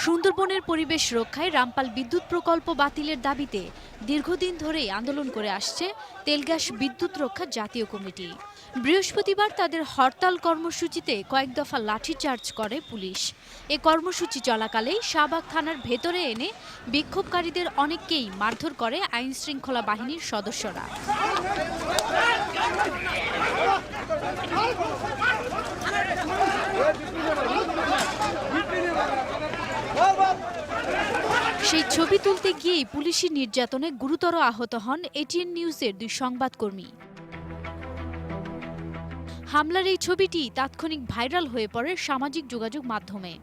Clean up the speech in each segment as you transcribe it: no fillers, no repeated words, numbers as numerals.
সুন্দরবনের পরিবেশ রক্ষায় রামপাল বিদ্যুৎ প্রকল্প বাতিলের দাবিতে দীর্ঘদিন ধরেই আন্দোলন করে আসছে তেলগ্যাস বিদ্যুৎ রক্ষা জাতীয় কমিটি। বৃহস্পতিবার তাদের হরতাল কর্মসূচিতে কয়েক দফা লাঠিচার্জ করে পুলিশ। এ কর্মসূচি চলাকালেই শাহবাগ থানার ভেতরে এনে বিক্ষোভকারীদের অনেককেই মারধর করে আইনশৃঙ্খলা বাহিনীর সদস্যরা। সেই ছবি তুলতে গিয়েই পুলিশি নির্যাতনে গুরুতর আহত হন এটিএন নিউজের 2 সংবাদকর্মী। হামলার এই ছবিটি তাৎক্ষণিক ভাইরাল হয়ে পড়ে সামাজিক যোগাযোগ মাধ্যমে।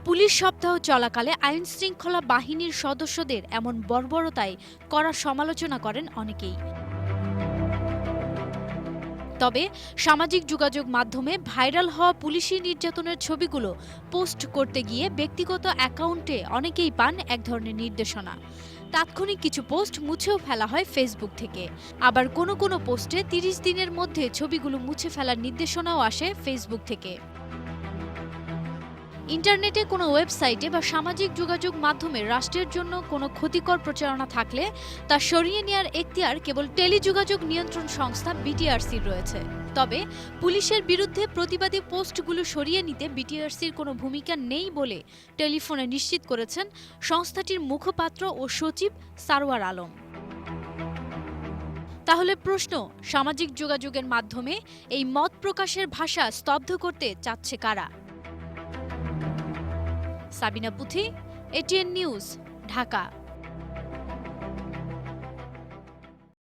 পুলিশ সপ্তাহ চলাকালে আইনশৃঙ্খলা বাহিনীর সদস্যদের এমন বর্বরতায় কড়া সমালোচনা করেন অনেকেই। তবে সামাজিক যোগাযোগ মাধ্যমে ভাইরাল হওয়া পুলিশি নির্যাতনের ছবিগুলো পোস্ট করতে গিয়ে ব্যক্তিগত অ্যাকাউন্টে অনেকেই পান এক ধরনের নির্দেশনা। তাৎক্ষণিক কিছু পোস্ট মুছেও ফেলা হয় ফেসবুক থেকে। আবার কোনো পোস্টে 30 দিনের মধ্যে ছবিগুলো মুছে ফেলার নির্দেশনাও আসে ফেসবুক থেকে। ইন্টারনেটে কোনো ওয়েবসাইটে বা সামাজিক যোগাযোগ মাধ্যমে রাষ্ট্রের জন্য কোনো ক্ষতিকর প্রচারণা থাকলে তা সরিয়ে নেওয়ার এখতিয়ার কেবল টেলিযোগাযোগ নিয়ন্ত্রণ সংস্থা বিটিআরসির রয়েছে। তবে পুলিশের বিরুদ্ধে প্রতিবাদী পোস্টগুলো সরিয়ে নিতে বিটিআরসির কোনো ভূমিকা নেই বলে টেলিফোনে নিশ্চিত করেছেন সংস্থাটির মুখপাত্র ও সচিব সারওয়ার আলম। তাহলে প্রশ্ন, সামাজিক যোগাযোগের মাধ্যমে এই মত প্রকাশের ভাষা স্তব্ধ করতে চাচ্ছে কারা? সাবিনা পুথি, এটিএন নিউজ, ঢাকা।